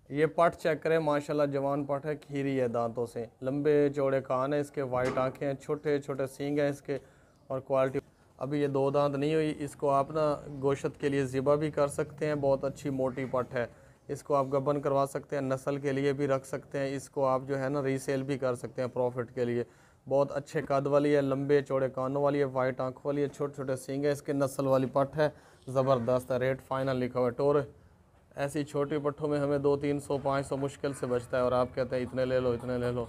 ये पट चेक करें, माशाल्लाह जवान पट है, खीरी है दांतों से, लंबे चौड़े कान है इसके, वाइट आंखें हैं, छोटे छोटे सींग हैं इसके, और क्वालिटी। अभी ये दो दांत नहीं हुई, इसको आप ना गोश्त के लिए ज़िबा भी कर सकते हैं, बहुत अच्छी मोटी पट है। इसको आप गबन करवा सकते हैं, नस्ल के लिए भी रख सकते हैं, इसको आप जो है ना रीसेल भी कर सकते हैं प्रॉफिट के लिए। बहुत अच्छे कद वाली है, लंबे चौड़े कानों वाली है, वाइट आंखों वाली है, छोटे छोटे सींग है इसके, नस्ल वाली पट है, ज़बरदस्त है। रेट फाइनल लिखा हुआ है टोर। ऐसी छोटी पट्ठों में हमें 200-300-500 मुश्किल से बचता है, और आप कहते हैं इतने ले लो इतने ले लो।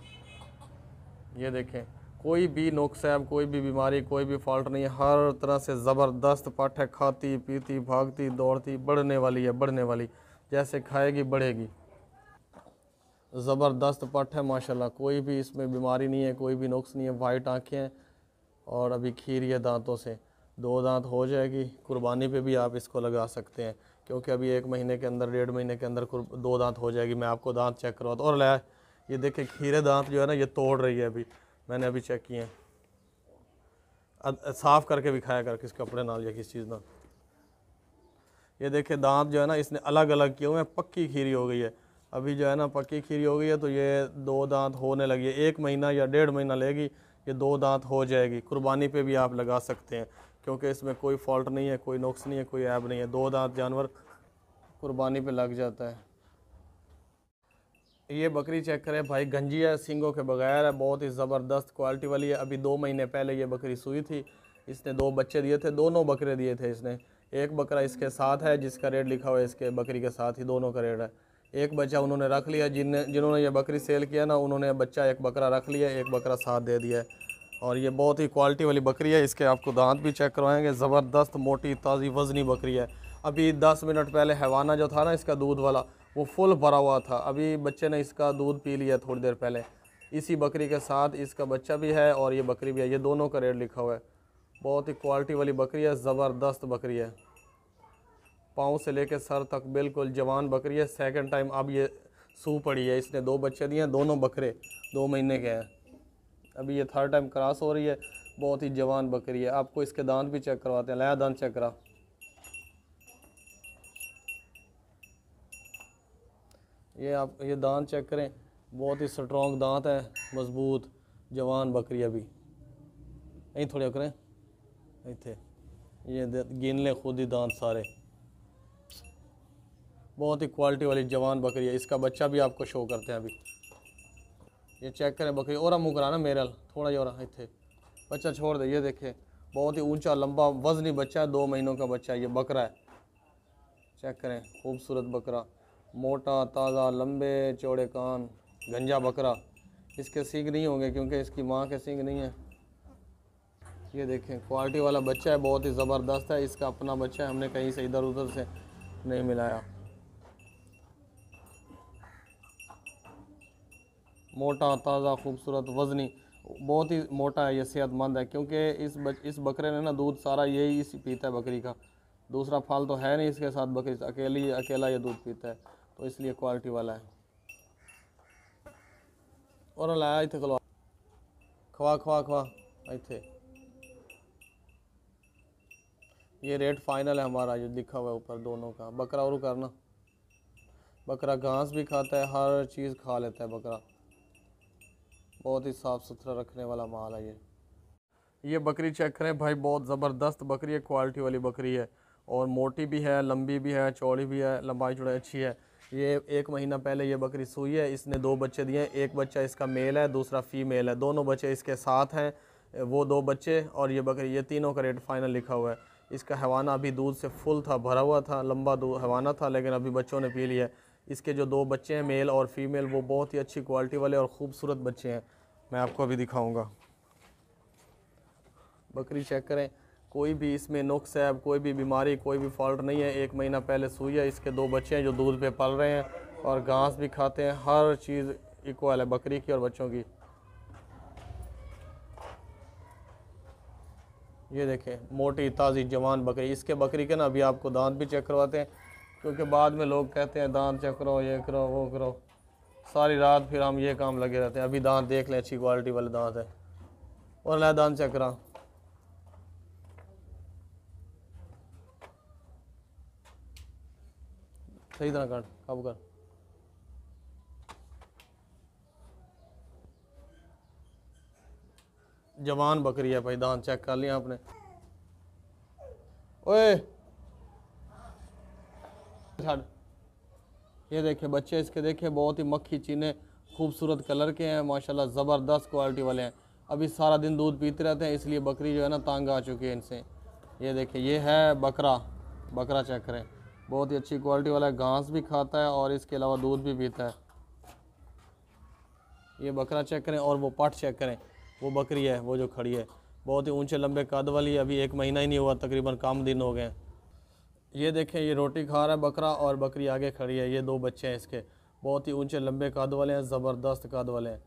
ये देखें, कोई भी नुक्स है, कोई भी बीमारी, कोई भी फॉल्ट नहीं है, हर तरह से ज़बरदस्त पट है, खाती पीती भागती दौड़ती, बढ़ने वाली है, बढ़ने वाली, जैसे खाएगी बढ़ेगी। ज़बरदस्त पट है माशाल्लाह, कोई भी इसमें बीमारी नहीं है, कोई भी नुक्स नहीं है। वाइट आंखें हैं और अभी खीरी है दांतों से, दो दांत हो जाएगी, कुर्बानी पे भी आप इसको लगा सकते हैं, क्योंकि अभी 1 महीने के अंदर, 1.5 महीने के अंदर दो दांत हो जाएगी। मैं आपको दांत चेक करवाता हूँ। और लाया, ये देखिए खीरे दांत जो है ना, ये तोड़ रही है, अभी मैंने अभी चेक किए हैं। साफ़ करके भी खाया कर, किस कपड़े नाल या किस चीज़ ना। ये देखिए दांत जो है ना इसने अलग अलग किए हुए हैं, पक्की खीरी हो गई है। अभी जो है ना पक्की खीरी हो गई है, तो ये दो दांत होने लगी है, 1 महीना या 1.5 महीना लेगी, ये दो दांत हो जाएगी। कुर्बानी पे भी आप लगा सकते हैं, क्योंकि इसमें कोई फॉल्ट नहीं है, कोई नुक्स नहीं है, कोई ऐब नहीं है। दो दांत जानवर कुर्बानी पे लग जाता है। ये बकरी चेक करें भाई, गंजी है, सींगों के बगैर है, बहुत ही ज़बरदस्त क्वालिटी वाली है। अभी 2 महीने पहले ये बकरी सूई थी, इसने 2 बच्चे दिए थे, दोनों बकरे दिए थे इसने। एक बकरा इसके साथ है, जिसका रेट लिखा हुआ है इसके बकरी के साथ ही दोनों का रेट है। एक बच्चा उन्होंने रख लिया, जिन्होंने ये बकरी सेल किया ना, उन्होंने बच्चा एक बकरा रख लिया, एक बकरा साथ दे दिया है। और ये बहुत ही क्वालिटी वाली बकरी है। इसके आपको दांत भी चेक करवाएंगे, ज़बरदस्त मोटी ताज़ी वज़नी बकरी है। अभी 10 मिनट पहले हैवाना जो था ना इसका दूध वाला, वो फुल भरा हुआ था, अभी बच्चे ने इसका दूध पी लिया थोड़ी देर पहले। इसी बकरी के साथ इसका बच्चा भी है और ये बकरी भी है, ये दोनों का रेट लिखा हुआ है। बहुत ही क्वालिटी वाली बकरी है, ज़बरदस्त बकरी है, पाँव से लेकर सर तक बिल्कुल जवान बकरी है। सेकंड टाइम अब ये सू पड़ी है, इसने 2 बच्चे दिए हैं, दोनों बकरे 2 महीने के हैं। अभी ये थर्ड टाइम क्रॉस हो रही है, बहुत ही जवान बकरी है। आपको इसके दांत भी चेक करवाते हैं, लाया दांत चेक करा। ये आप ये दांत चेक करें, बहुत ही स्ट्रॉन्ग दांत है, मजबूत जवान बकरी। अभी यहीं थोड़े करें, इतने ये गिन लें खुद ही दांत सारे। बहुत ही क्वालिटी वाली जवान बकरी है। इसका बच्चा भी आपको शो करते हैं अभी। ये चेक करें बकरी, और मुँह कराना मेरे थोड़ा ही, और इतने बच्चा छोड़ दे। ये देखे, बहुत ही ऊंचा लंबा वजनी बच्चा है, 2 महीनों का बच्चा है, ये बकरा है। चेक करें, खूबसूरत बकरा, मोटा ताज़ा, लंबे चौड़े कान, गंजा बकरा। इसके सींग नहीं होंगे क्योंकि इसकी माँ के सींग नहीं है। ये देखें, क्वालिटी वाला बच्चा है, बहुत ही ज़बरदस्त है। इसका अपना बच्चा है, हमने कहीं से इधर उधर से नहीं मिलाया। मोटा ताज़ा खूबसूरत वज़नी, बहुत ही मोटा है, ये सेहतमंद है, क्योंकि इस बकरे ने ना दूध सारा यही इसी पीता है बकरी का। दूसरा फल तो है नहीं इसके साथ, बकरी अकेला ये दूध पीता है, तो इसलिए क्वालिटी वाला है। और लाया इतने खलवा, खवा खवा खवा इतने। ये रेट फाइनल है हमारा, जो लिखा हुआ है ऊपर दोनों का। बकरा और करना, बकरा घास भी खाता है, हर चीज़ खा लेता है बकरा। बहुत ही साफ़ सुथरा रखने वाला माल है ये बकरी चेक करें भाई, बहुत ज़बरदस्त बकरी है, क्वालिटी वाली बकरी है, और मोटी भी है, लंबी भी है, चौड़ी भी है, लंबाई चौड़ाई अच्छी है। ये 1 महीना पहले ये बकरी सूई है, इसने 2 बच्चे दिए हैं, एक बच्चा इसका मेल है, दूसरा फीमेल है, दोनों बच्चे इसके साथ हैं, वो 2 बच्चे और ये बकरी, ये तीनों का रेट फाइनल लिखा हुआ है। इसका हवाना अभी दूध से फुल था, भरा हुआ था, लंबा दूध हवाना था, लेकिन अभी बच्चों ने पी लिया। इसके जो 2 बच्चे हैं मेल और फीमेल, वो बहुत ही अच्छी क्वालिटी वाले और ख़ूबसूरत बच्चे हैं, मैं आपको अभी दिखाऊँगा। बकरी चेक करें, कोई भी इसमें नुक्स है, कोई भी बीमारी, कोई भी फॉल्ट नहीं है। 1 महीना पहले सूई है, इसके 2 बच्चे हैं जो दूध पे पल रहे हैं और घास भी खाते हैं, हर चीज़ इक्वल है बकरी की और बच्चों की। ये देखें, मोटी ताज़ी जवान बकरी। इसके बकरी के ना अभी आपको दांत भी चेक करवाते हैं, क्योंकि बाद में लोग कहते हैं दांत चेक करो, ये करो, वो करो, सारी रात फिर हम ये काम लगे रहते हैं। अभी दांत देख लें, अच्छी क्वालिटी वाले दांत है। और ला दांत चेक करा, सही तरह काट, कब कर। जवान बकरी है भाई, दांत चेक कर लिया आपने। ओए छड़, ये देखिए बच्चे इसके, देखिए बहुत ही मक्खी चीने खूबसूरत कलर के हैं माशाल्लाह, ज़बरदस्त क्वालिटी वाले हैं। अभी सारा दिन दूध पीते रहते हैं, इसलिए बकरी जो है ना तंग आ चुकी है इनसे। ये देखिए ये है बकरा, बकरा चेक करें, बहुत ही अच्छी क्वालिटी वाला है, घास भी खाता है और इसके अलावा दूध भी पीता है। ये बकरा चेक करें और वो पाठ चेक करें, वो बकरी है वो जो खड़ी है, बहुत ही ऊंचे लंबे कद वाली है। अभी 1 महीना ही नहीं हुआ, तकरीबन कम दिन हो गए। ये देखें ये रोटी खा रहा है बकरा और बकरी आगे खड़ी है। ये 2 बच्चे हैं इसके, बहुत ही ऊंचे लंबे कद वाले हैं, ज़बरदस्त कद वाले हैं।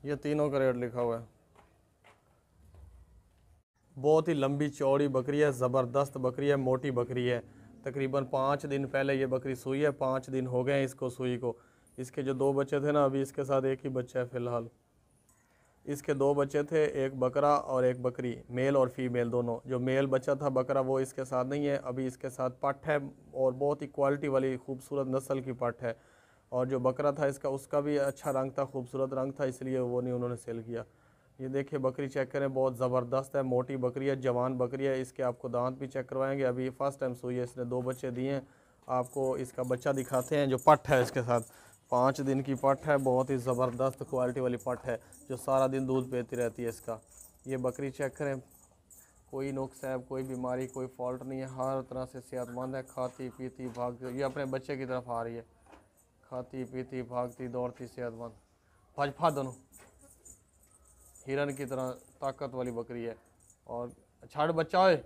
ये तीनों का रेट लिखा हुआ है। बहुत ही लंबी चौड़ी बकरी है, ज़बरदस्त बकरी है, मोटी बकरी है। तकरीबन 5 दिन पहले ये बकरी सूई है, 5 दिन हो गए हैं इसको सूई को। इसके जो 2 बच्चे थे ना, अभी इसके साथ एक ही बच्चा है फ़िलहाल। इसके 2 बच्चे थे, एक बकरा और एक बकरी, मेल और फीमेल दोनों। जो मेल बच्चा था बकरा वो इसके साथ नहीं है, अभी इसके साथ पट है और बहुत ही क्वालिटी वाली खूबसूरत नस्ल की पट है। और जो बकरा था इसका, उसका भी अच्छा रंग था, खूबसूरत रंग था, इसलिए वो नहीं उन्होंने सेल किया। ये देखिए बकरी चेक करें, बहुत ज़बरदस्त है, मोटी बकरी है, जवान बकरी है। इसके आपको दांत भी चेक करवाएंगे। अभी फर्स्ट टाइम सूई है, इसने 2 बच्चे दिए हैं। आपको इसका बच्चा दिखाते हैं जो पट है इसके साथ। 5 दिन की पट है, बहुत ही ज़बरदस्त क्वालिटी वाली पट है जो सारा दिन दूध पीती रहती है इसका। ये बकरी चेक करें, कोई नुक्स है, कोई बीमारी, कोई फॉल्ट नहीं है, हर तरह से सेहतमंद है, खाती पीती भागती। ये अपने बच्चे की तरफ आ रही है, खाती पीती भागती दौड़ती सेहतमंद, भाजपा दोनों, हिरन की तरह ताकत वाली बकरी है। और छाड़ बच्चा है,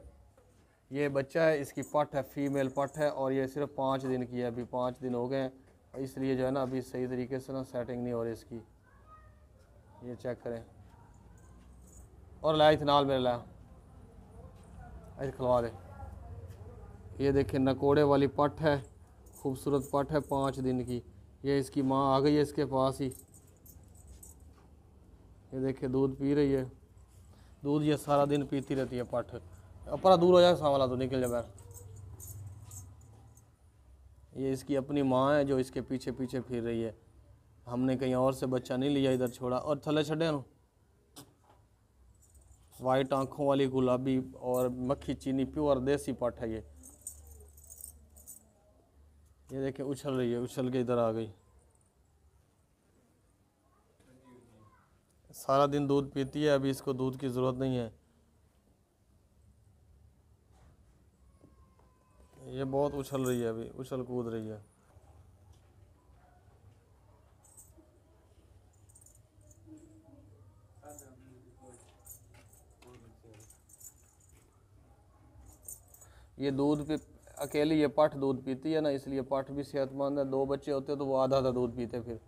ये बच्चा है, इसकी पट है, फीमेल पट है और ये सिर्फ 5 दिन की है, अभी 5 दिन हो गए हैं, इसलिए जो है ना अभी सही तरीके से ना सेटिंग नहीं हो रही इसकी। ये चेक करें और लाया इथनाल मेरे लाया, ऐसे खिलवा दे। ये देखें नकोड़े वाली पट है, खूबसूरत पट है, 5 दिन की। ये इसकी माँ आ गई है इसके पास ही, ये देखिए दूध पी रही है, दूध ये सारा दिन पीती रहती है पट। अपना दूर हो जाए सामला तो निकल जाए बाहर। ये इसकी अपनी माँ है जो इसके पीछे पीछे फिर रही है। हमने कहीं और से बच्चा नहीं लिया, इधर छोड़ा और थले छड़े ना। वाइट आंखों वाली गुलाबी और मक्खी चीनी प्योर देसी पट है ये। देखिए उछल रही है, उछल के इधर आ गई। सारा दिन दूध पीती है, अभी इसको दूध की ज़रूरत नहीं है। ये बहुत उछल रही है, अभी उछल कूद रही है। ये दूध पे अकेली ये पट दूध पीती है ना, इसलिए पट भी सेहतमंद है। 2 बच्चे होते तो वो आधा आधा दूध पीते। फिर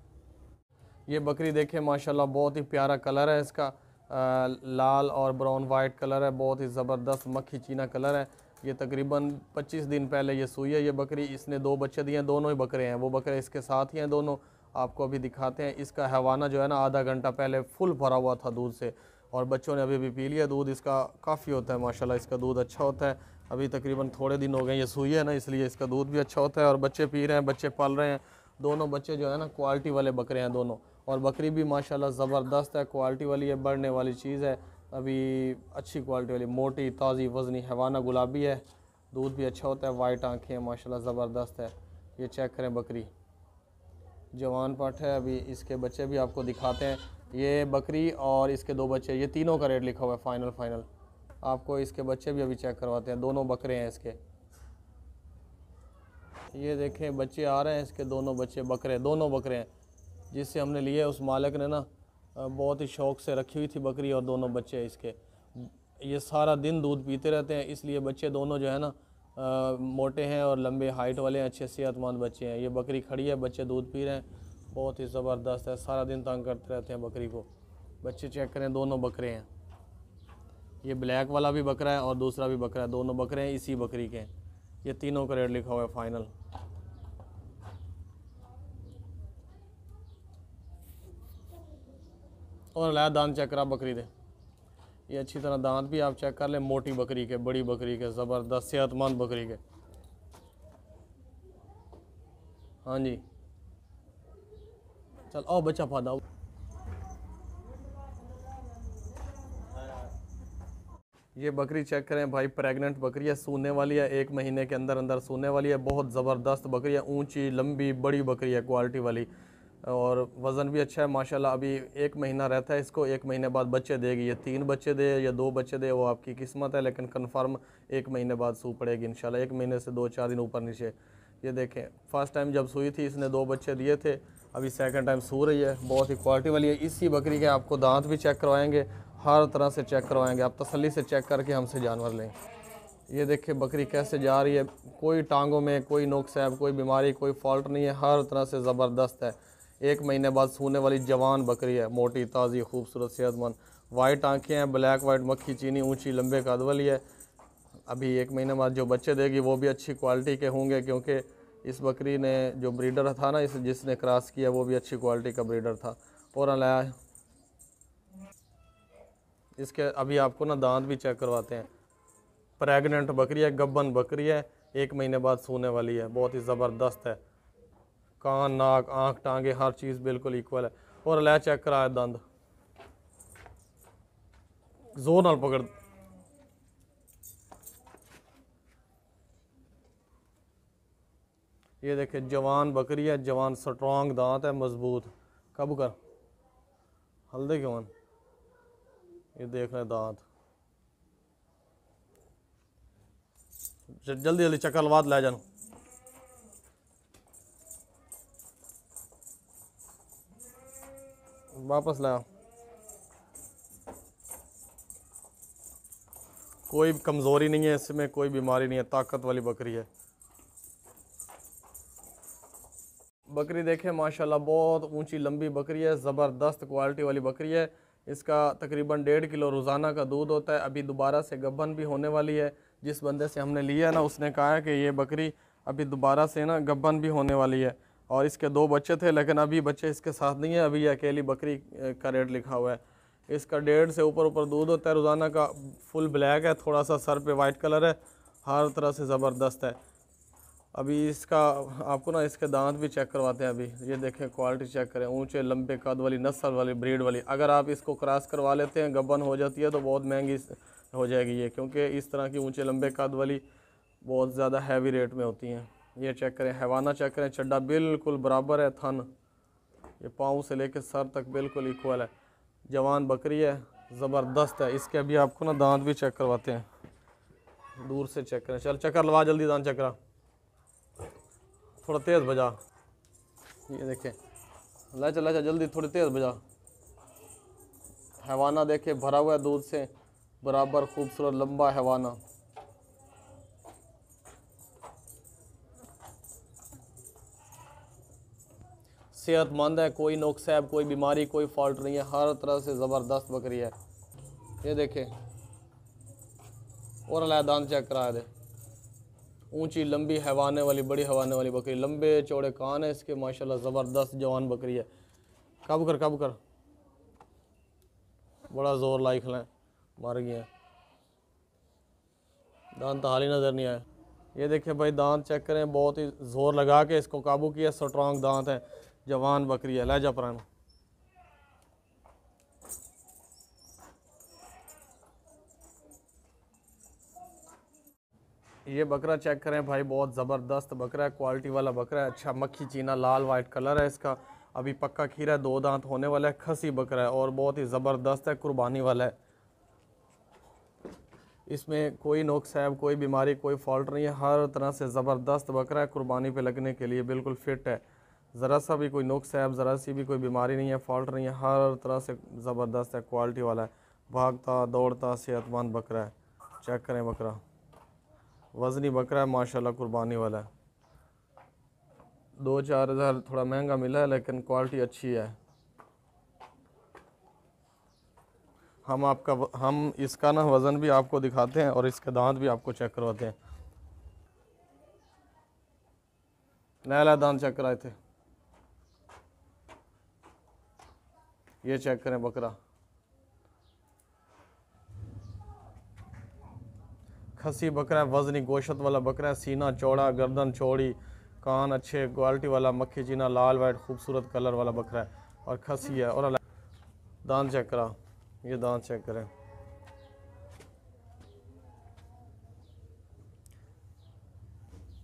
ये बकरी देखें माशाल्लाह, बहुत ही प्यारा कलर है इसका, लाल और ब्राउन वाइट कलर है, बहुत ही ज़बरदस्त मक्खी चीना कलर है। ये तकरीबन 25 दिन पहले ये सूई है ये बकरी। इसने 2 बच्चे दिए हैं, दोनों ही बकरे हैं, वो बकरे इसके साथ ही हैं दोनों। आपको अभी दिखाते हैं। इसका हवाना जो है ना आधा घंटा पहले फुल भरा हुआ था दूध से और बच्चों ने अभी भी पी लिया दूध। इसका काफ़ी होता है माशाल्लाह, इसका दूध अच्छा होता है। अभी तकरीबन थोड़े दिन हो गए ये सूई है ना, इसलिए इसका दूध भी अच्छा होता है और बच्चे पी रहे हैं, बच्चे पल रहे हैं। दोनों बच्चे जो है ना क्वालिटी वाले बकरे हैं दोनों, और बकरी भी माशाल्लाह ज़बरदस्त है, क्वालिटी वाली है, बढ़ने वाली चीज़ है। अभी अच्छी क्वालिटी वाली, मोटी ताज़ी वज़नी हवाना गुलाबी है, दूध भी अच्छा होता है, वाइट आँखें हैं माशाल्लाह ज़बरदस्त है। ये चेक करें बकरी, जवान पट है। अभी इसके बच्चे भी आपको दिखाते हैं। ये बकरी और इसके 2 बच्चे, ये तीनों का रेट लिखा हुआ है फाइनल। आपको इसके बच्चे भी अभी चेक करवाते हैं, दोनों बकरे हैं इसके। ये देखें बच्चे आ रहे हैं इसके, दोनों बच्चे बकरे, दोनों बकरे हैं। जिससे हमने लिए उस मालिक ने ना बहुत ही शौक़ से रखी हुई थी बकरी, और दोनों बच्चे इसके ये सारा दिन दूध पीते रहते हैं, इसलिए बच्चे दोनों जो है ना मोटे हैं और लंबे हाइट वाले हैं, अच्छे सेहतमंद बच्चे हैं। ये बकरी खड़ी है, बच्चे दूध पी रहे हैं, बहुत ही ज़बरदस्त है, सारा दिन तंग करते रहते हैं बकरी को। बच्चे चेक करें, दोनों बकरे हैं। ये ब्लैक वाला भी बकरा है और दूसरा भी बकरा है, दोनों बकरे हैं इसी बकरी के। ये तीनों का रेट लिखा हुआ है फाइनल। और लाया दांत चेक करा बकरी दे, ये अच्छी तरह दांत भी आप चेक कर लें, मोटी बकरी के, बड़ी बकरी के, ज़बरदस्त सेहतमंद बकरी के। हाँ जी, चल आओ बच्चा पादा। ये बकरी चेक करें भाई, प्रेग्नेंट बकरी है, सूने वाली है, 1 महीने के अंदर अंदर सूने वाली है। बहुत ज़बरदस्त बकरी है, ऊंची लंबी बड़ी बकरी है, क्वालिटी वाली, और वज़न भी अच्छा है माशाल्लाह। अभी 1 महीना रहता है इसको, 1 महीने बाद बच्चे देगी। ये 3 बच्चे दे या 2 बच्चे दे वो आपकी किस्मत है, लेकिन कन्फर्म 1 महीने बाद सू पड़ेगी इंशाल्लाह, 1 महीने से 2-4 दिन ऊपर नीचे। ये देखें, फर्स्ट टाइम जब सूई थी इसने 2 बच्चे दिए थे, अभी सेकंड टाइम सू रही है। बहुत ही क्वालिटी वाली है। इसी बकरी के आपको दांत भी चेक करवाएंगे, हर तरह से चेक करवाएंगे, आप तसल्ली से चेक करके हमसे जानवर लें। ये देखिए बकरी कैसे जा रही है, कोई टांगों में कोई नुक्स है, कोई बीमारी, कोई फॉल्ट नहीं है, हर तरह से ज़बरदस्त है। 1 महीने बाद सूने वाली जवान बकरी है, मोटी ताज़ी खूबसूरत सेहतमंद, वाइट आँखें हैं, ब्लैक वाइट मक्खी चीनी, ऊंची लंबे कद वाली है। अभी 1 महीने बाद जो बच्चे देगी वो भी अच्छी क्वालिटी के होंगे, क्योंकि इस बकरी ने जो ब्रीडर था ना, इस जिसने क्रॉस किया वो भी अच्छी क्वालिटी का ब्रीडर था। और लाया इसके अभी आपको ना दांत भी चेक करवाते हैं। प्रेग्नेंट बकरी है, गब्बन बकरी है, 1 महीने बाद सूने वाली है, बहुत ही ज़बरदस्त है। कान, नाक, आँख, टांगे, हर चीज़ बिल्कुल इक्वल है। और लै चेक करा है दंद, जोर नाल पकड़। ये देखे जवान बकरी है, जवान स्ट्रॉन्ग दांत है, मजबूत। कब कर हल्दे क्यों, ये देख रहे दांत। जल्दी जल्दी चक्कर लवा लै जान। वापस लाओ। कोई कमज़ोरी नहीं है इसमें, कोई बीमारी नहीं है, ताकत वाली बकरी है। बकरी देखें माशाल्लाह, बहुत ऊंची लंबी बकरी है, ज़बरदस्त क्वालिटी वाली बकरी है। इसका तकरीबन 1.5 किलो रोज़ाना का दूध होता है। अभी दोबारा से गब्बन भी होने वाली है। जिस बंदे से हमने लिया है ना, उसने कहा है कि ये बकरी अभी दोबारा से ना गब्बन भी होने वाली है। और इसके 2 बच्चे थे, लेकिन अभी बच्चे इसके साथ नहीं है, अभी ये अकेली बकरी का रेट लिखा हुआ है। इसका 1.5 से ऊपर दूध होता है रोज़ाना का। फुल ब्लैक है, थोड़ा सा सर पे वाइट कलर है, हर तरह से ज़बरदस्त है। अभी इसका आपको ना इसके दांत भी चेक करवाते हैं। अभी ये देखें, क्वालिटी चेक करें, ऊंचे लंबे कद वाली, नस्ल वाली, ब्रीड वाली। अगर आप इसको क्रॉस करवा लेते हैं, गब्बन हो जाती है, तो बहुत महंगी हो जाएगी ये, क्योंकि इस तरह की ऊंचे लंबे कद वाली बहुत ज़्यादा हैवी रेट में होती हैं। ये चेक करें, हैवाना चेक करें, चड्डा बिल्कुल बराबर है, थन ये पाँव से लेकर सर तक बिल्कुल इक्वल है। जवान बकरी है, ज़बरदस्त है। इसके अभी आपको ना दांत भी चेक करवाते हैं, दूर से चेक करें। चल चक्कर लगा जल्दी, दांत चक्रा, थोड़ा तेज़ बजा। ये देखें, ला चला जल्दी, थोड़ी तेज़ बजा। हैवाना देखे भरा हुआ है दूध से, बराबर खूबसूरत लंबा हैवाना। सेहतमंद है, कोई नुक्स है, कोई बीमारी, कोई फॉल्ट नहीं है, हर तरह से ज़बरदस्त बकरी है। ये देखें, और अला दांत चेक करा दे। ऊंची लंबी हैवाने वाली, बड़ी हैवाने वाली बकरी, लंबे चौड़े कान है इसके माशाल्लाह, ज़बरदस्त जवान बकरी है। कब कर बड़ा ज़ोर लाई खिलाएं, मर गया, दांत हाल ही नज़र नहीं आया। ये देखिए भाई, दांत चेक करें, बहुत ही ज़ोर लगा के इसको काबू किया, स्ट्रॉन्ग दांत है, जवान बकरी है। लहजा पुराना। ये बकरा चेक करें भाई, बहुत ज़बरदस्त बकरा है, क्वालिटी वाला बकरा है, अच्छा मक्खी चीना लाल वाइट कलर है इसका। अभी पक्का खीरा है, 2 दांत होने वाला है, खसी बकरा है और बहुत ही ज़बरदस्त है, कुर्बानी वाला है। इसमें कोई नुक्स है, कोई बीमारी, कोई फॉल्ट नहीं है, हर तरह से ज़बरदस्त बकरा है, कुर्बानी पे लगने के लिए बिल्कुल फिट है। ज़रा सा भी कोई नुक्स है, ज़रा सी भी कोई बीमारी नहीं है, फॉल्ट नहीं है, हर तरह से ज़बरदस्त है, क्वालिटी वाला है, भागता दौड़ता सेहतमंद बकरा है। चेक करें बकरा, वज़नी बकरा है माशाल्लाह, कुर्बानी वाला है। 2-4 हज़ार थोड़ा महंगा मिला है, लेकिन क्वालिटी अच्छी है। हम इसका ना वज़न भी आपको दिखाते हैं और इसके दांत भी आपको चेक करवाते हैं। नया दांत चेक कराए थे, ये चेक करें बकरा, खसी बकरा है, वज़नी गोश्त वाला बकरा है, सीना चौड़ा, गर्दन चौड़ी, कान अच्छे क्वालिटी वाला, मक्खी चीना लाल वाइट खूबसूरत कलर वाला बकरा है और खसी है। और दांत चेक करा, ये दांत चेक करें,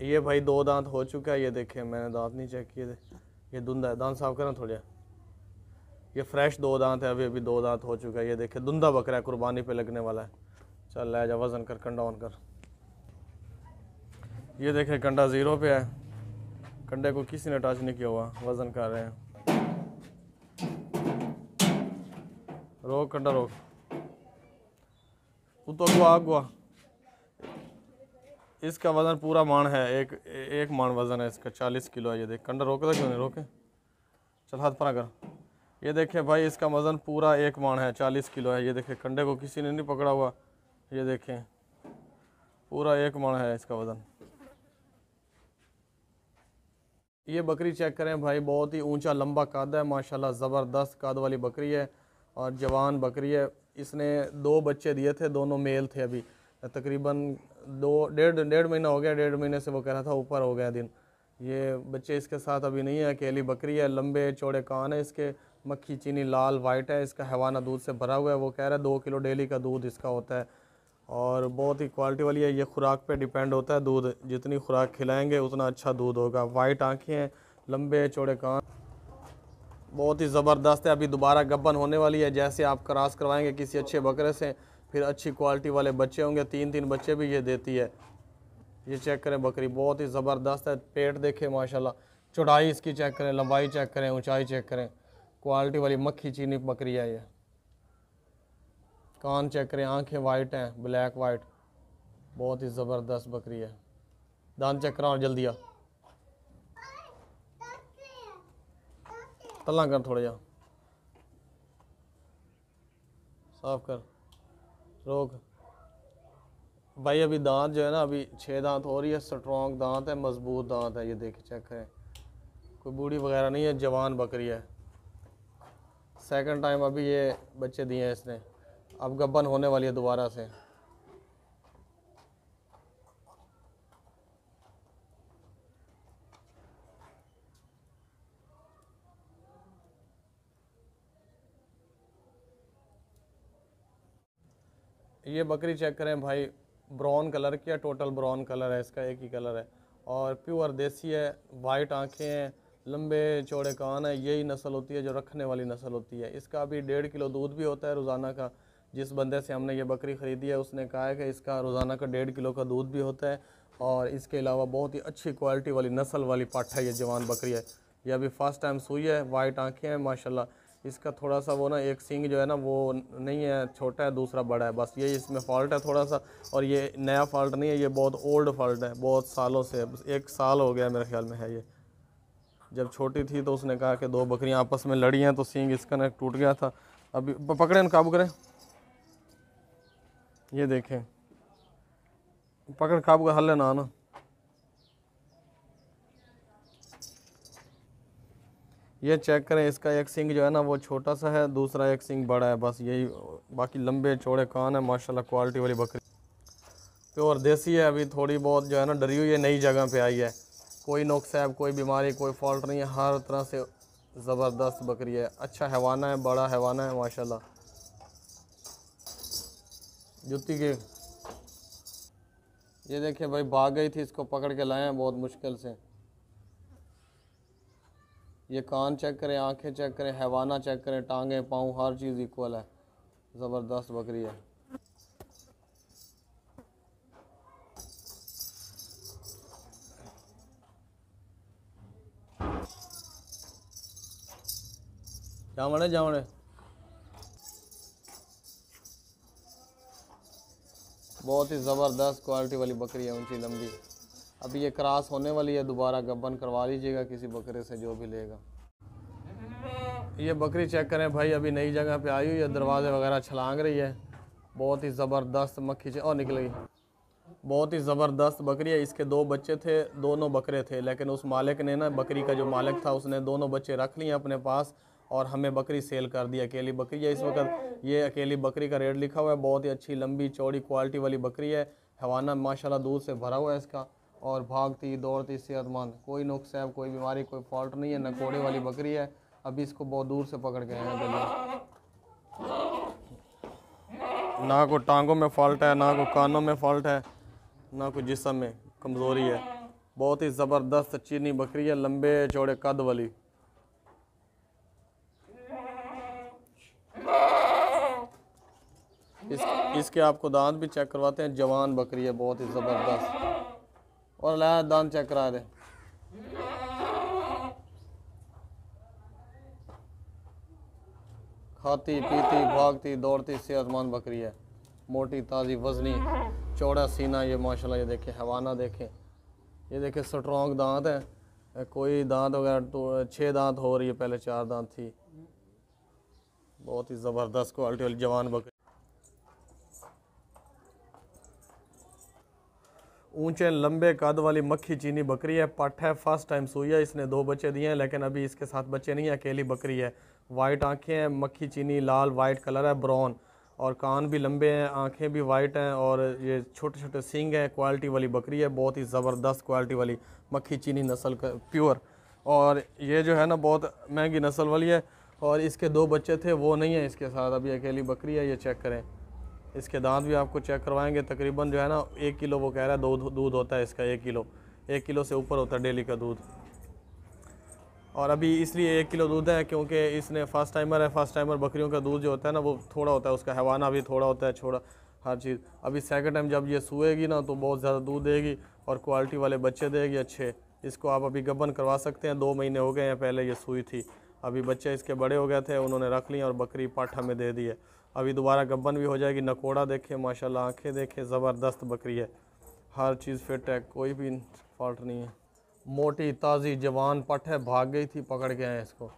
ये भाई 2 दांत हो चुका है। ये देखें, मैंने दांत नहीं चेक किए थे, ये धुंधा है। दांत साफ करें थोड़ा, ये फ्रेश 2 दांत है, अभी अभी 2 दांत हो चुका है। ये देखे धुंधा बकरा है, कुर्बानी पे लगने वाला है। चल ले जा, वजन कर, कंडा ऑन कर। ये देखे कंडा 0 पे है, कंडे को किसी ने टच नहीं किया हुआ। वजन कर रहे हैं, रोक कंडा रोक, तो अगवा। इसका वजन पूरा मान है, एक मान वजन है इसका, 40 किलो है। ये देख कंडा रोके था, क्यों नहीं रोके, चल हाथ परा कर। ये देखे भाई, इसका वजन पूरा 1 मान है, 40 किलो है। ये देखे कंडे को किसी ने नहीं पकड़ा हुआ। ये देखें पूरा 1 मान है इसका वजन। ये बकरी चेक करें भाई, बहुत ही ऊंचा लंबा कद है माशाल्लाह, ज़बरदस्त कद वाली बकरी है और जवान बकरी है। इसने 2 बच्चे दिए थे, दोनों मेल थे। अभी तकरीबन डेढ़ महीना हो गया, 1.5 महीने से वो कह रहा था, ऊपर हो गया दिन। ये बच्चे इसके साथ अभी नहीं है, अकेली बकरी है। लंबे चौड़े कान है इसके, मक्खी चीनी लाल वाइट है। इसका हैवाना दूध से भरा हुआ है। वो कह रहा है 2 किलो डेली का दूध इसका होता है और बहुत ही क्वालिटी वाली है। ये खुराक पे डिपेंड होता है दूध, जितनी खुराक खिलाएंगे उतना अच्छा दूध होगा। वाइट आँखें हैं, लंबे चौड़े कान, बहुत ही ज़बरदस्त है। अभी दोबारा गब्बन होने वाली है। जैसे आप क्रॉस करवाएंगे किसी अच्छे बकरे से, फिर अच्छी क्वालिटी वाले बच्चे होंगे। 3 बच्चे भी ये देती है। ये चेक करें बकरी, बहुत ही ज़बरदस्त है। पेट देखें माशाल्लाह, चौड़ाई इसकी चेक करें, लंबाई चेक करें, ऊंचाई चेक करें। क्वालिटी वाली मक्खी चीनी बकरी है ये। कान चेक करें, आंखें वाइट हैं, ब्लैक वाइट, बहुत ही ज़बरदस्त बकरी है। दांत चेक करा और जल्दी आ, तला कर, थोड़ा जा साफ कर, रोक भाई। अभी दांत जो है ना, अभी 6 दांत हो रही है, स्ट्रॉन्ग दांत है, मजबूत दांत है। ये देखिए चेक करें, कोई बूढ़ी वगैरह नहीं है, जवान बकरी है। सेकंड टाइम अभी ये बच्चे दिए हैं इसने, अब गब्बन होने वाली है दोबारा से। ये बकरी चेक करें भाई, ब्राउन कलर की है, टोटल ब्राउन कलर है इसका, एक ही कलर है और प्योर देसी है। वाइट आंखें हैं, लंबे चौड़े कान है। यही नस्ल होती है जो रखने वाली नस्ल होती है। इसका अभी 1.5 किलो दूध भी होता है रोज़ाना का। जिस बंदे से हमने ये बकरी ख़रीदी है उसने कहा है कि इसका रोज़ाना का 1.5 किलो का दूध भी होता है। और इसके अलावा बहुत ही अच्छी क्वालिटी वाली नस्ल वाली पाठा है, ये जवान बकरी है। ये अभी फर्स्ट टाइम सुई है। वाइट आँखें हैं माशाल्लाह। इसका थोड़ा सा वो ना, एक सींग जो है ना वो नहीं है, छोटा है, दूसरा बड़ा है, बस यही इसमें फॉल्ट है थोड़ा सा। और ये नया फॉल्ट नहीं है, ये बहुत ओल्ड फॉल्ट है, बहुत सालों से, 1 साल हो गया मेरे ख्याल में है। ये जब छोटी थी तो उसने कहा कि 2 बकरियां आपस में लड़ी हैं तो सींग इसका ना टूट गया था। अभी पकड़े न, काबू करें, ये देखें, पकड़ काबू का, हल्ले ना आना। ये चेक करें, इसका एक सिंग जो है ना वो छोटा सा है, दूसरा एक सिंग बड़ा है, बस यही। बाकी लंबे चौड़े कान है माशाल्लाह, क्वालिटी वाली बकरी, प्योर देसी है। अभी थोड़ी बहुत जो है ना डरी हुई है, नई जगह पे आई है। कोई नुक्स है, कोई बीमारी, कोई फॉल्ट नहीं है, हर तरह से ज़बरदस्त बकरी है। अच्छा हैवाना है, बड़ा हैवाना है माशाल्लाह। जुत्ती के ये देखिए भाई, भाग गई थी, इसको पकड़ के लाए हैं बहुत मुश्किल से। ये कान चेक करें, आंखें चेक करें, हैवाना चेक करें, टांगे पाँव हर चीज़ इक्वल है। ज़बरदस्त बकरी है। जावड़े जावड़े, बहुत ही ज़बरदस्त क्वालिटी वाली बकरी है, ऊंची लंबी। अभी ये क्रॉस होने वाली है, दोबारा गब्बन करवा लीजिएगा किसी बकरे से जो भी लेगा। ये बकरी चेक करें भाई, अभी नई जगह पे आई हुई है, दरवाजे वगैरह छलांग रही है। बहुत ही ज़बरदस्त मक्खी से और निकल गई। बहुत ही ज़बरदस्त बकरी है। इसके 2 बच्चे थे, दोनों बकरे थे, लेकिन उस मालिक ने ना, बकरी का जो मालिक था उसने दोनों बच्चे रख लिए अपने पास और हमें बकरी सेल कर दी। अकेली बकरी है इस वक्त। ये अकेली बकरी का रेट लिखा हुआ है। बहुत ही अच्छी लंबी चौड़ी क्वालिटी वाली बकरी है। हवाना माशाल्लाह दूध से भरा हुआ है इसका और भागती दौड़ती सेहतमंद, कोई नुक्स है, कोई बीमारी, कोई फॉल्ट नहीं है। नकोड़े वाली बकरी है। अभी इसको बहुत दूर से पकड़ के आए हैं गले। ना कोई टांगों में फॉल्ट है, ना कोई कानों में फॉल्ट है, ना कोई जिस्म में कमज़ोरी है। बहुत ही ज़बरदस्त चीनी बकरी है, लंबे चौड़े कद वाली। इसके आपको दांत भी चेक करवाते हैं। जवान बकरी है, बहुत ही ज़बरदस्त। और लाया दांत चेक करा दे। खाती पीती भागती दौड़ती सेहतमंद बकरी है, मोटी ताज़ी वजनी, चौड़ा सीना। ये माशाल्लाह, ये देखें हवाना देखें, ये देखें स्ट्रॉन्ग दांत है। कोई दांत वगैरह तो 6 दांत हो रही है, पहले 4 दांत थी। बहुत ही ज़बरदस्त क्वालिटी वाली जवान बकरी। ऊंचे लंबे कद वाली मक्खी चीनी बकरी है, पट है, फर्स्ट टाइम सुई है। इसने 2 बच्चे दिए हैं, लेकिन अभी इसके साथ बच्चे नहीं है, अकेली बकरी है। वाइट आंखें हैं, मक्खी चीनी लाल वाइट कलर है, ब्राउन, और कान भी लंबे हैं, आंखें भी वाइट हैं, और ये छोटे छोटे सींग हैं। क्वालिटी वाली बकरी है, बहुत ही ज़बरदस्त क्वालिटी वाली मक्खी चीनी नस्ल का प्योर। और ये जो है ना बहुत महंगी नस्ल वाली है। और इसके 2 बच्चे थे, वो नहीं है इसके साथ, अभी अकेली बकरी है। ये चेक करें, इसके दांत भी आपको चेक करवाएंगे। तकरीबन जो है ना 1 किलो वो कह रहा है दूध होता है इसका। 1 किलो से ऊपर होता है डेली का दूध। और अभी इसलिए 1 किलो दूध है क्योंकि इसने फर्स्ट टाइमर है। फर्स्ट टाइमर बकरियों का दूध जो होता है ना वो थोड़ा होता है, उसका हैवाना भी थोड़ा होता है, छोड़ा हर चीज़। अभी सेकंड टाइम जब ये सूएगी ना तो बहुत ज़्यादा दूध देगी और क्वालिटी वाले बच्चे देगी अच्छे। इसको आप अभी गबन करवा सकते हैं। 2 महीने हो गए हैं, पहले ये सूई थी। अभी बच्चे इसके बड़े हो गए थे, उन्होंने रख लिए और बकरी पाठा में दे दी है। अभी दोबारा गब्बन भी हो जाएगी। नकोड़ा देखें माशाल्लाह, आंखें देखें, ज़बरदस्त बकरी है, हर चीज़ फिट है, कोई भी फॉल्ट नहीं है। मोटी ताज़ी जवान पट है, भाग गई थी, पकड़ के आए इसको।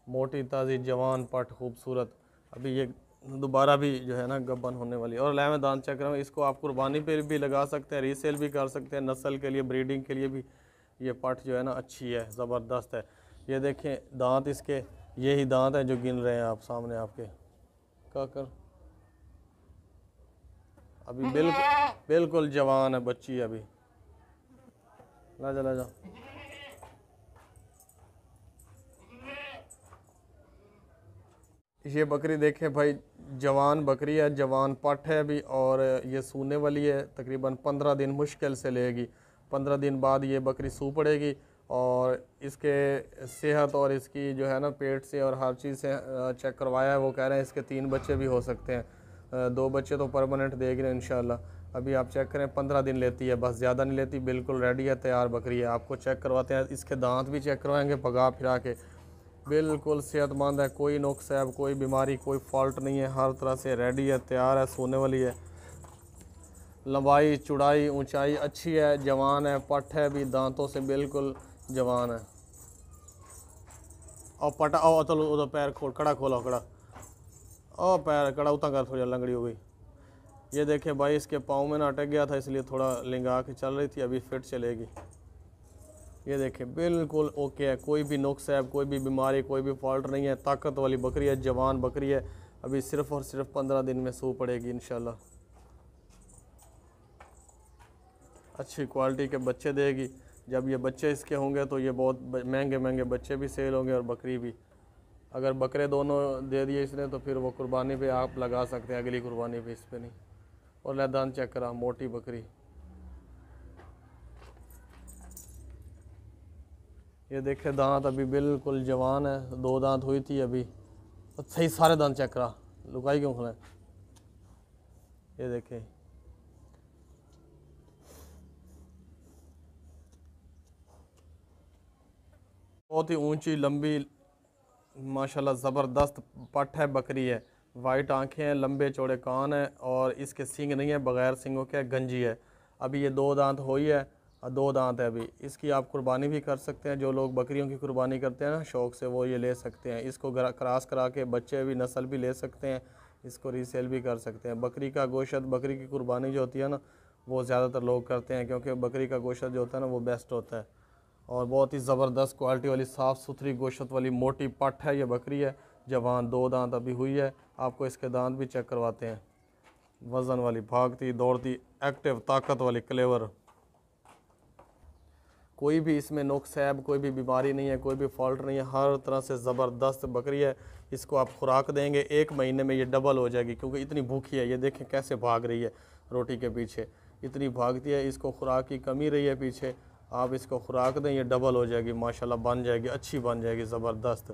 मोटी ताज़ी जवान पट खूबसूरत। अभी ये दोबारा भी जो है ना गब्बन होने वाली है। और लैमे दान चेक रहा हूँ, इसको आप कुर्बानी पे भी लगा सकते हैं, रीसेल भी कर सकते हैं, नस्ल के लिए ब्रीडिंग के लिए भी ये पट जो है ना अच्छी है, ज़बरदस्त है। ये देखें दांत इसके, यही दांत है जो गिन रहे हैं आप सामने आपके। क्या कर अभी बिल्कुल जवान है, बच्ची है अभी। ला जा ला जा। ये बकरी देखें भाई, जवान बकरी है, जवान पट है अभी, और ये सूने वाली है। तकरीबन 15 दिन मुश्किल से लेगी। 15 दिन बाद ये बकरी सू पड़ेगी। और इसके सेहत और इसकी जो है ना पेट से और हर चीज़ से चेक करवाया है। वो कह रहे हैं इसके 3 बच्चे भी हो सकते हैं। 2 बच्चे तो परमानेंट देगी ना इंशाल्लाह। अभी आप चेक करें, 15 दिन लेती है, बस ज़्यादा नहीं लेती। बिल्कुल रेडी है, तैयार बकरी है। आपको चेक करवाते हैं, इसके दांत भी चेक करवाएंगे भगा फिरा के। बिल्कुल सेहतमंद है, कोई नुक्स है, कोई बीमारी, कोई फॉल्ट नहीं है, हर तरह से रेडी है, तैयार है, सोने वाली है। लंबाई चौड़ाई ऊंचाई अच्छी है, जवान है, पट है भी, दांतों से बिल्कुल जवान है। और पटा ओ चलो उधर पैर खोल, कड़ा खोला कड़ा, ओ पैर कड़ा उतना कर, थोड़ी लंगड़ी हो गई। ये देखे भाई, इसके पाँव में ना अटक गया था, इसलिए थोड़ा लिंगा के चल रही थी, अभी फिट चलेगी। ये देखें बिल्कुल ओके है, कोई भी नुक्स है, कोई भी बीमारी, कोई भी फॉल्ट नहीं है। ताकत वाली बकरी है, जवान बकरी है। अभी सिर्फ़ और सिर्फ 15 दिन में सू पड़ेगी इंशाल्लाह। अच्छी क्वालिटी के बच्चे देगी। जब ये बच्चे इसके होंगे तो ये बहुत महंगे महंगे बच्चे भी सेल होंगे और बकरी भी। अगर बकरे दोनों दे दिए इसने तो फिर वो कुर्बानी पे आप लगा सकते हैं, अगली कुर्बानी पे, इस पे नहीं। और लैदान चेक करा, मोटी बकरी। ये देखे दांत अभी बिल्कुल जवान है, 2 दांत हुई थी अभी। तो सही सारे दांत चेक करा, लुकाई क्यों खुले। ये देखे बहुत ही ऊंची लंबी माशाल्लाह ज़बरदस्त पट है, बकरी है। वाइट आंखें हैं, लंबे चौड़े कान हैं, और इसके सींग नहीं है, बगैर सींगों के गंजी है। अभी ये 2 दांत हुई है और 2 दांत है अभी। इसकी आप कुर्बानी भी कर सकते हैं, जो लोग बकरियों की कुर्बानी करते हैं ना शौक़ से, वो ये ले सकते हैं। इसको क्रॉस करा के बच्चे भी नस्ल भी ले सकते हैं, इसको रीसेल भी कर सकते हैं। बकरी का गोश्त, बकरी की कुर्बानी जो होती है ना वो ज़्यादातर लोग करते हैं, क्योंकि बकरी का गोश्त जो होता है ना वो बेस्ट होता है। और बहुत ही ज़बरदस्त क्वालिटी वाली साफ़ सुथरी गोश्त वाली मोटी पट है ये बकरी है, जवान। 2 दांत अभी हुई है। आपको इसके दांत भी चेक करवाते हैं। वज़न वाली, भागती दौड़ती एक्टिव ताकत वाली क्लेवर। कोई भी इसमें नुक्स है, कोई भी बीमारी नहीं है, कोई भी फॉल्ट नहीं है, हर तरह से ज़बरदस्त बकरी है। इसको आप खुराक देंगे 1 महीने में ये डबल हो जाएगी, क्योंकि इतनी भूखी है। ये देखें कैसे भाग रही है रोटी के पीछे, इतनी भागती है। इसको खुराक की कमी रही है पीछे, आप इसको खुराक दें ये डबल हो जाएगी माशाल्लाह, बन जाएगी, अच्छी बन जाएगी ज़बरदस्त।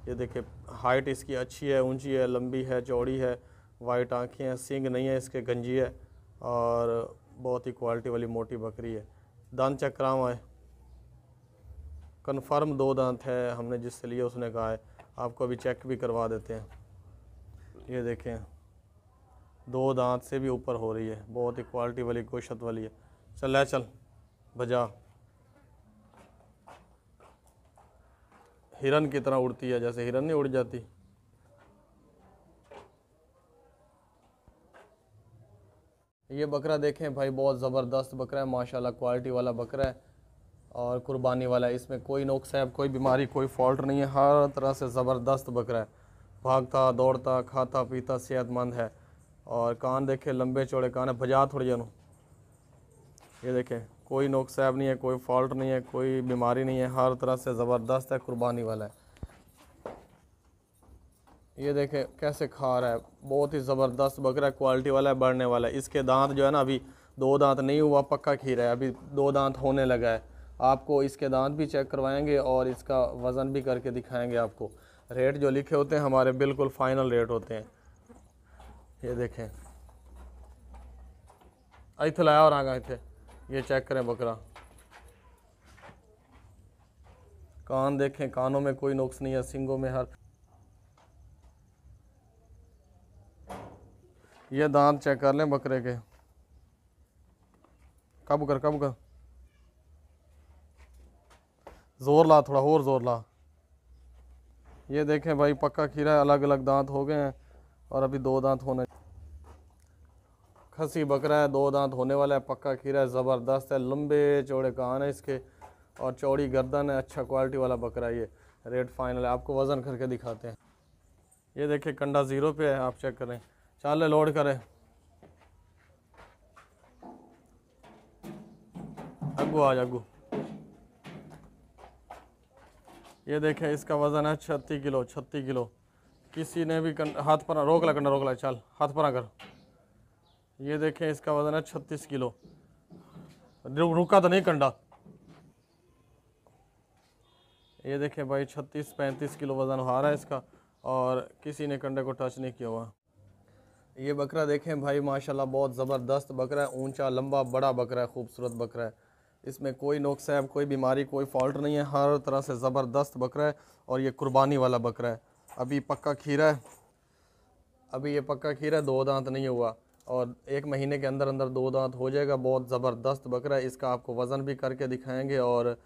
ये देखिए हाइट इसकी अच्छी है, ऊंची है, लंबी है, चौड़ी है, वाइट आँखें हैं, सींग नहीं है इसके, गंजी है और बहुत ही क्वालिटी वाली मोटी बकरी है। दांत चेक कराओ है, कन्फर्म 2 दांत है, हमने जिससे लिए उसने कहा है। आपको अभी चेक भी करवा देते हैं। ये देखें 2 दांत से भी ऊपर हो रही है, बहुत ही क्वालिटी वाली गोशत वाली है। चल ले चल बजा, हिरन की तरह उड़ती है, जैसे हिरन नहीं उड़ जाती। ये बकरा देखें भाई, बहुत ज़बरदस्त बकरा है माशाल्लाह, क्वालिटी वाला बकरा है और कुर्बानी वाला है। इसमें कोई नुक्स है, कोई बीमारी, कोई फॉल्ट नहीं है, हर तरह से ज़बरदस्त बकरा है। भागता दौड़ता खाता पीता सेहतमंद है। और कान देखे लंबे चौड़े कान है, बजा थोड़ी जानू। ये देखें कोई नुक्स है नहीं है, कोई फॉल्ट नहीं है, कोई बीमारी नहीं है, हर तरह से ज़बरदस्त है, कुर्बानी वाला है। ये देखें कैसे खा रहा है, बहुत ही ज़बरदस्त बकरा है, क्वालिटी वाला है, बढ़ने वाला है। इसके दांत जो है ना, अभी 2 दांत नहीं हुआ, पक्का खीरा है, अभी 2 दांत होने लगा है। आपको इसके दांत भी चेक करवाएंगे और इसका वज़न भी करके दिखाएंगे आपको। रेट जो लिखे होते हैं हमारे बिल्कुल फ़ाइनल रेट होते हैं। ये देखें इथे लाया और आगा इथे, ये चेक करें बकरा। कान देखें, कानों में कोई नुक्स नहीं है, सींगों में हर। ये दांत चेक कर लें बकरे के, कब कर जोर ला, थोड़ा और जोर ला। ये देखें भाई पक्का खीरा है, अलग अलग दांत हो गए हैं और अभी 2 दांत होने। खसी बकरा है, 2 दांत होने वाला है, पक्का खीरा है, ज़बरदस्त है, लंबे चौड़े कान है इसके और चौड़ी गर्दन है, अच्छा क्वालिटी वाला बकरा है। ये रेट फाइनल है, आपको वज़न करके दिखाते हैं। ये देखिए कंडा 0 पे है, आप चेक करें। चल लोड करें, अगू आज अगू। ये देखें इसका वज़न है 36 किलो, 36 किलो। किसी ने भी हाथ पर रोक ला, कंडा रोक ला, चल हाथ पर कर। ये देखें इसका वज़न है 36 किलो, रुका तो नहीं कंडा। ये देखें भाई 36-35 किलो वज़न आ रहा है इसका और किसी ने कंडे को टच नहीं किया हुआ। ये बकरा देखें भाई माशाल्लाह, बहुत ज़बरदस्त बकरा है, ऊंचा लंबा बड़ा बकरा है, खूबसूरत बकरा है। इसमें कोई नुक्स है, कोई बीमारी, कोई फॉल्ट नहीं है, हर तरह से ज़बरदस्त बकरा है और ये कुर्बानी वाला बकरा है। अभी पक्का खीरा है, अभी ये पक्का खीरा है, 2 दांत नहीं हुआ और 1 महीने के अंदर अंदर 2 दांत हो जाएगा। बहुत ज़बरदस्त बकरा है, इसका आपको वज़न भी करके दिखाएंगे और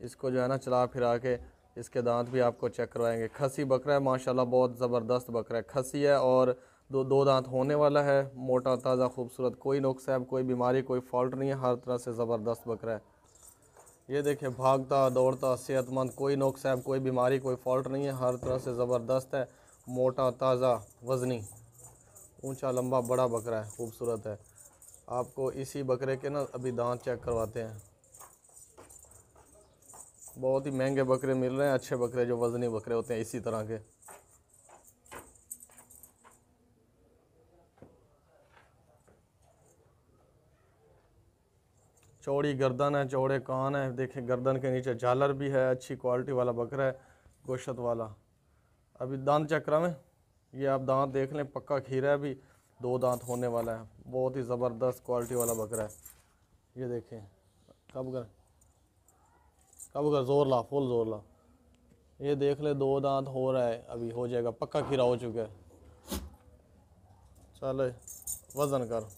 इसको जो है ना चला फिरा के इसके दांत भी आपको चेक करवाएंगे। खसी बकरा है माशाल्लाह, बहुत ज़बरदस्त बकरा है, खसी है और 2 दांत होने वाला है, मोटा ताज़ा खूबसूरत, कोई नुक्स है, कोई बीमारी, कोई फॉल्ट नहीं है, हर तरह से ज़बरदस्त बकरा है। ये देखिए भागता दौड़ता सेहतमंद, कोई नुक्स है, कोई बीमारी, कोई फॉल्ट नहीं है, हर तरह से ज़बरदस्त है, मोटा ताज़ा वज़नी ऊंचा लंबा बड़ा बकरा है, खूबसूरत है। आपको इसी बकरे के ना अभी दांत चेक करवाते हैं। बहुत ही महंगे बकरे मिल रहे हैं, अच्छे बकरे जो वज़नी बकरे होते हैं इसी तरह के। चौड़ी गर्दन है, चौड़े कान है, देखें गर्दन के नीचे झालर भी है, अच्छी क्वालिटी वाला बकरा है, गोश्त वाला। अभी दांत चेक करा में, ये आप दांत देख लें, पक्का खीरा है, अभी 2 दांत होने वाला है, बहुत ही ज़बरदस्त क्वालिटी वाला बकरा है। ये देखें कब कर ज़ोर ला, फुल ज़ोर ला। ये देख ले 2 दांत हो रहा है, अभी हो जाएगा, पक्का खीरा हो चुका है। चल वज़न कर।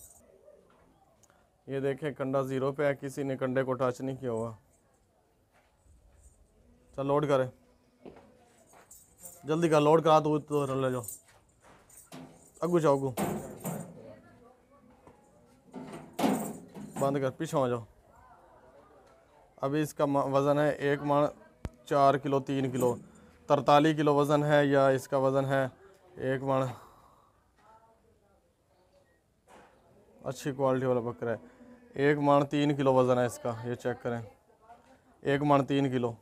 ये देखें कंडा 0 पे है, किसी ने कंडे को टच नहीं किया हुआ। चल लोड करे, जल्दी कर, लोड करा तो ले जाओ, अगू जाओ, अगू बंद कर, पीछे आ जाओ। अभी इसका वज़न है 1 मन 4 किलो 3 किलो 43 किलो वज़न है, या इसका वज़न है 1 मन। अच्छी क्वालिटी वाला बकरा है, 1 मन 3 किलो वज़न है इसका, ये चेक करें। 1 मन 3 किलो।